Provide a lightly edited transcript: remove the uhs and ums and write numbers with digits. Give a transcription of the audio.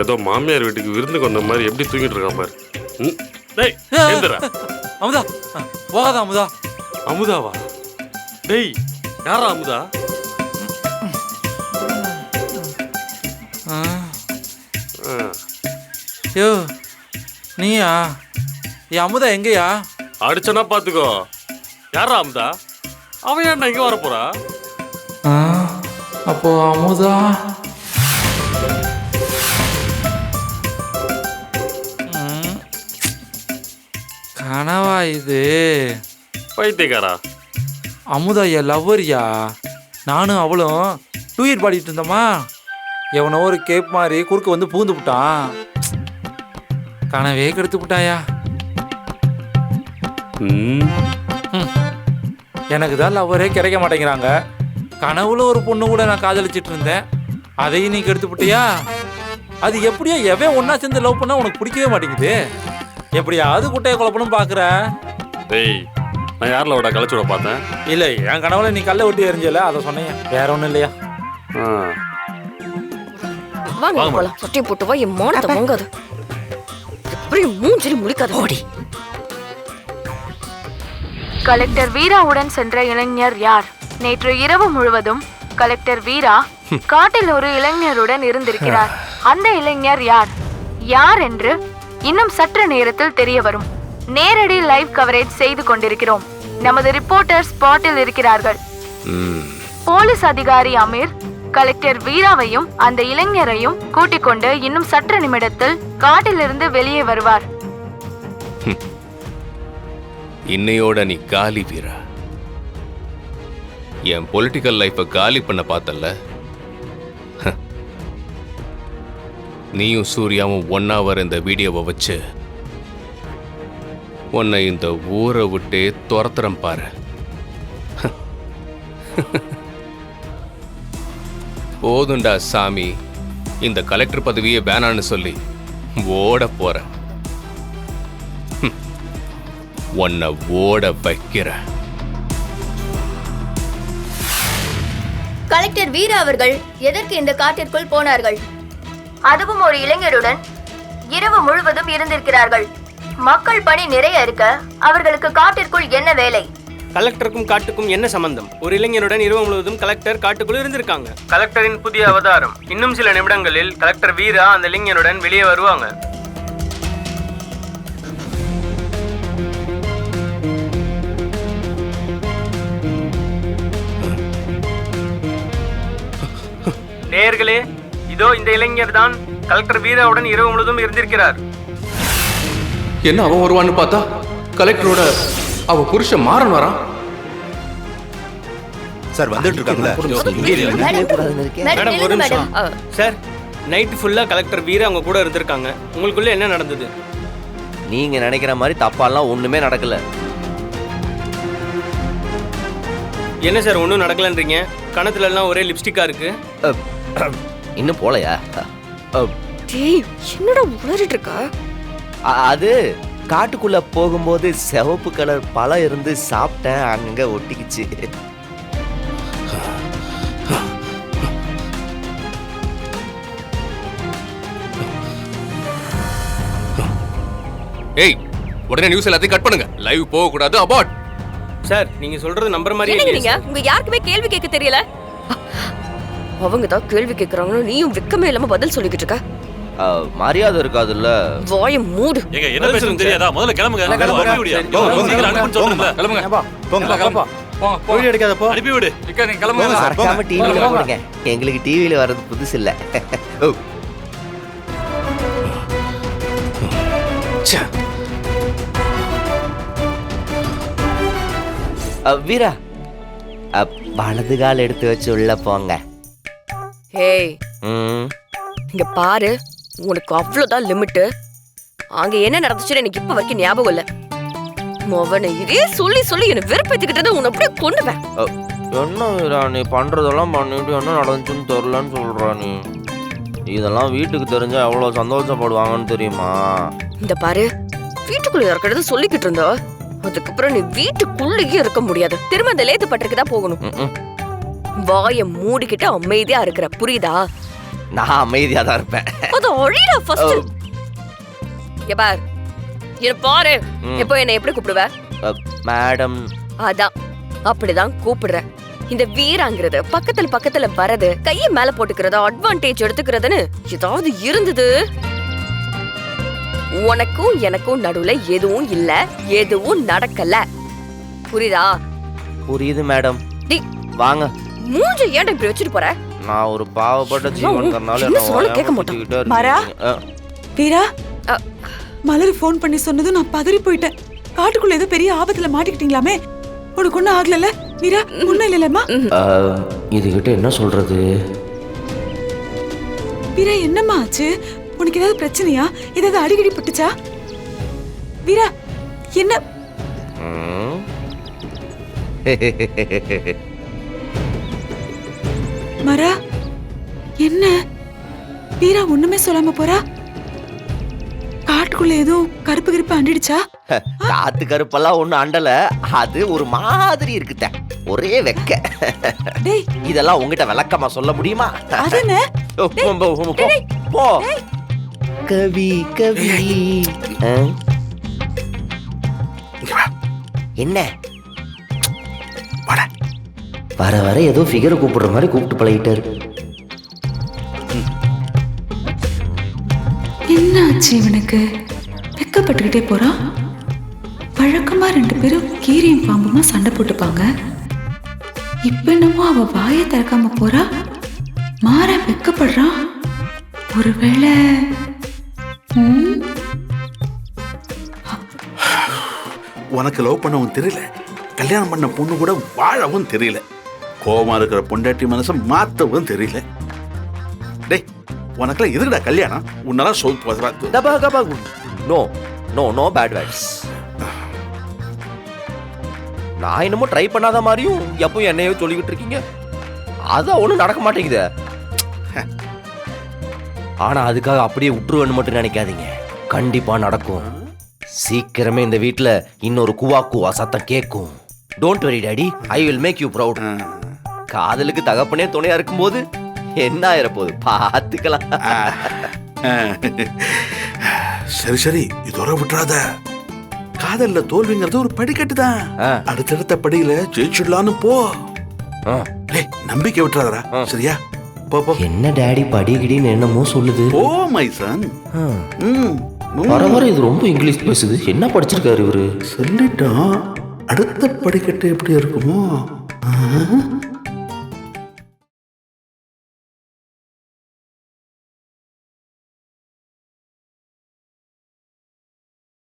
ஏதோ மாமியார் வீட்டுக்கு விருந்துக்கு வந்த மாதிரி எப்படி தூங்கிட்டு இருக்கான் பாரு. டேய் ஏந்திரா. அமுதா போகாத அமுதா. அமுதாவா? டேய் யாரா அமுதா? யோ நீயா? என் அமுதா எங்கயா? அடிச்சனா பாத்துக்கோ. யாரா அமுதா? அவன் ஏன்டா இங்க வர போறா? அப்போ அமுதா கனவா இது? பைத்தியக்காரா. அமுதா என் லவ்வரியா? நானும் அவளும் டூயட் பாடிட்டு இருந்தோமா, எவனோ ஒரு கேப் மாதிரி குறுக்க வந்து பூந்து விட்டான். கனவே கெடுத்து விட்டாயா. எனக்கு தான் லவ்வரே கிடைக்க மாட்டேங்கிறாங்க. கனவுல ஒரு பொண்ணு கூட நான் காதலிச்சிட்டு இருந்தேன், அதையும் நீ கெடுத்து விட்டியா? அது எப்படியா எவன் ஒன்னா சேர்ந்து லவ் பண்ணா உனக்கு பிடிக்கவே மாட்டேங்குது? எப்படியாவது குட்டையை குழப்பணும் பாக்குற? டேய் நான் யாரில் விட கலைச்சு விட பார்த்தேன். இல்லை, என் கனவுல நீ கல்லை ஒட்டி எரிஞ்சல, அதை சொன்னேன். வேற ஒன்றும் இல்லையா? வாங்க போலாம். சட்டி போட்டு வா, என் மானத்தை வாங்காது. எப்படி மூஞ்சிரி முடிக்காத ஓடி. கலெக்டர் வீராவுடன் சென்ற இளைஞர் யார்? நேற்று இரவு முழுவதும் கலெக்டர் வீரா காட்டில் ஒரு இளைஞருடன் இருந்திருக்கிறார். அந்த இளைஞர் யார்? யார் என்று இன்னும் சற்று நேரத்தில் தெரிய வரும். நேரடி லைவ் கவரேஜ் செய்து கொண்டிருக்கிறோம். நமது ரிப்போர்ட்டர் ஸ்பாட்டில் இருக்கிறார்கள். போலீஸ் அதிகாரி அமீர் கலெக்டர் வீராவையும் அந்த இளைஞரையும் கூட்டிக் கொண்டு இன்னும் சற்று நிமிடத்தில் காட்டிலிருந்து வெளியே வருவார். இன்னையோட நீ காலி வீரா. என் பொலிட்டிக்கல் லைஃபை காலி பண்ண பார்த்தல. நீயும் சூர்யாவும் ஒன்னா வர இந்த வீடியோவை வச்சு உன்னை இந்த ஊரை விட்டே துரத்துறேன் பாரு. போதுண்டா சாமி, இந்த கலெக்டர் பதவியை வேணான்னு சொல்லி ஓட போற. உன்னை ஓட வைக்கிற. கலெக்டர் வீரா அவர்கள் எதற்கு இந்த காட்டிற்குள் போனார்கள்? அதுவும் ஒரு இளைஞருடன் இரவு முழுவதும் இருந்திருக்கிறார்கள். மக்கள் பணி நிறைய இருக்க அவர்களுக்கு காட்டிற்குள் என்ன வேலை? கலெக்டருக்கும் காட்டுக்கும் என்ன சம்பந்தம்? ஒரு இளைஞருடன் இரவு முழுவதும் கலெக்டர் காட்டுக்குள் இருந்திருக்காங்க. கலெக்டரின் புதிய அவதாரம். இன்னும் சில நிமிடங்களில் கலெக்டர் வீரா அந்த இளைஞருடன் வெளியே வருவாங்க. நேயர்களே, இதோ இந்த இளைஞர் தான் கலெக்டர் வீராவுடன் இரவு முழுவதும் இருந்திருக்கிறார். என்ன அவன் வருவான்னு பார்த்தா கலெக்டரோட அவ புருஷன் மாறன் வரான். சார் வந்துட்டு இருக்காங்களா? மேடம் ஒரு நிமிஷம். சார், நைட் ஃபுல்லா கலெக்டர் வீரா அவங்க கூட இருந்திருக்காங்க. உங்களுக்குள்ள என்ன நடந்தது? நீங்க நினைக்கிற மாதிரி தப்பாலாம் ஒண்ணுமே நடக்கல. என்ன சார் ஒன்றும் நடக்கலன்றீங்க? கணத்துல எல்லாம் ஒரே லிப்ஸ்டிக்கா இருக்கு. இன்னும் போலையா? என்னடா உளறிட்டு இருக்கா? அது காட்டுக்குள்ள போகும்போது சிவப்பு கலர் பழம் இருந்து சாப்பிட்டேன், அங்க ஒட்டிக்கிச்சு. ஏய், உடனே நியூஸ் எல்லாத்தையும் கட் பண்ணுங்க. லைவ் போக கூடாது. அபார்ட். சார், நீங்க சொல்றது நம்புற மாதிரி நீங்க உங்க யாருக்குமே கேள்வி கேட்க தெரியல. அவங்க தான் கேள்வி கேக்குறாங்க, நீயும் வெக்கமே இல்லாம பதில் சொல்லிக்கிட்டு இருக்க. மரியாதை இருக்காதுல்ல. வாயை மூடு. ஏங்க என்ன பேசணும் தெரியாதா? முதல்ல கிளம்புங்க. அனுப்பி விடு. சீக்கிரம் அனுப்புன்னு சொல்றேன்ல. கிளம்புங்க. போங்க கிளம்பா. வீடியோ எடுக்காத போ. அனுப்பி விடு. நீங்க கிளம்புங்க. மறக்காம டிவில போடுங்க. எங்களுக்கு டிவில வர்றது புதுசு இல்ல. வீரா, வலது கால் எடுத்து வச்சு உள்ள போங்க. ஏய், இங்க பாரு, உனக்கு அவ்வளவுதான் லிமிட். அங்க என்ன நடந்துச்சுன்னு எனக்கு இப்ப வரைக்கும் ஞாபகம் இல்ல. மொவனை இதே சொல்லி சொல்லி என்ன வெறுப்பேத்திக்கிட்டது உன்னை அப்படியே கொண்டுவேன். என்ன வீரா, நீ பண்றதெல்லாம் பண்ணிட்டு என்ன நடந்துச்சுன்னு தெரியலன்னு சொல்ற. நீ இதெல்லாம் வீட்டுக்கு தெரிஞ்சா எவ்வளவு சந்தோஷப்படுவாங்கன்னு தெரியுமா? இந்த பாரு, வீட்டுக்குள்ள இருக்கிறது சொல்லிக்கிட்டு இருந்த, அதுக்கப்புறம் நீ வீட்டுக்குள்ளேயே இருக்க முடியாது. திரும்ப அந்த லேத்து பட்டிருக்கு தான் போகணும். வாய மூடிக்கிட்டு அமைதியா இருக்கிற, புரியுதா? நான் அமைதியா தான் இருப்பேன். அது ஒழிடா ஃபர்ஸ்ட். பார், என்ன பாரு. எப்போ என்ன எப்படி கூப்பிடுவ? மேடம். அதான், அப்படிதான் கூப்பிடுற. இந்த வீராங்கிறது பக்கத்துல வரது, கையை மேல போட்டுக்கிறதா, அட்வான்டேஜ் எடுத்துக்கிறதுன்னு ஏதாவது இருந்தது, உனக்கும் எனக்கும் நடுவுல எதுவும் இல்ல, எதுவும் நடக்கல. புரியுதா? புரியுது மேடம். வாங்க. மூஞ்ச ஏன்டா இப்படி வச்சுட்டு போற? நான் ஒரு பாவப்பட்ட ஜீவன்கறனால என்ன சொல்ல கேட்க மாட்டேன். மரா, வீரா, மலர் ஃபோன் பண்ணி சொன்னதும் நான் பதறி போயிட்டேன். காட்டுக்குள்ள ஏதோ பெரிய ஆபத்துல மாட்டிக்கிட்டீங்களாமே. உனக்கு ஒண்ணும் ஆகலல்ல வீரா? ஒண்ணும் இல்லைல்லம்மா? இதுகிட்ட என்ன சொல்றது? வீரா, என்னம்மா ஆச்சு? உனக்கு ஏதாவது பிரச்சனையா? ஏதாவது அடிக்கடி பட்டுச்சா? வீரா, என்ன? மரா, என்ன? வீரா ஒண்ணுமே சொல்லாம போறா? காட்டுக்குள்ள ஏதோ கருப்பு கருப்பு அண்டிடுச்சா? காத்து கருப்பெல்லாம் ஒண்ணு அண்டல, அது ஒரு மாதிரி இருக்குத, ஒரே வெக்க. இதெல்லாம் உங்ககிட்ட விளக்கமா சொல்ல முடியுமா? அதென்ன? போ. கவி கவி. என்ன வர வர ஏதோ ஃபிகரை கூப்பிடுற மாதிரி கூப்பிட்டு பழகிட்டாரு. என்னாச்சு இவனுக்கு? வெக்கப்பட்டுக்கிட்டே போறான். வழக்கமா 2 பேரும் கீரியும் பாம்புமா சண்டை போட்டுப்பாங்க. இப்ப என்னமோ அவ வாயை திறக்காம போறா. மாற வெக்கப்படுறான். ஒருவேளை உனக்கு லவ் பண்ணவும் தெரியல, கல்யாணம் பண்ண பொண்ணு கூட வாழவும் தெரியல, கோபமா இருக்கிற பொண்டாட்டி மனசை மாத்தவும் தெரியல. டேய், உனக்குலாம் எதுக்குடா கல்யாணம்? உன்னெல்லாம் சொல். No no no bad words. நான் என்னமோ ட்ரை பண்ணாத மாதிரியும் எப்போ என்னையோ சொல்லிக்கிட்டு இருக்கீங்க. அதான் ஒன்றும் நடக்க மாட்டேங்குது. ஆனா அதுக்காக அப்படியே விட்டுருவேன்னு மட்டும் நினைக்காதீங்க. கண்டிப்பா நடக்கும். சீக்கிரமே இந்த வீட்டுல இன்னொரு குவா குவா சத்தம் கேட்கும். Don't worry daddy, I will make you proud. காதலுக்கு தகப்பனே துணையா இருக்கும்போது என்ன ஆயிரப்போகுது பார்த்துக்கலாம். சரி சரி, இதோட விட்டுறாத. காதல்ல தோல்விங்கிறது ஒரு படிக்கட்டு தான். அடுத்தடுத்த படியில ஜெயிச்சுடலான்னு போ. நம்பிக்கை விட்டுறாதடா, சரியா? என்ன டாடி படிக்கடின்னு என்னமோ சொல்லுது. Oh my son. வர வர இது ரொம்ப இங்கிலீஷ் பேசுது. என்ன படிச்சிருக்காரு இவரு? சொல்லிட்டோம், அடுத்த படிக்கட்டு எப்படி இருக்குமோ?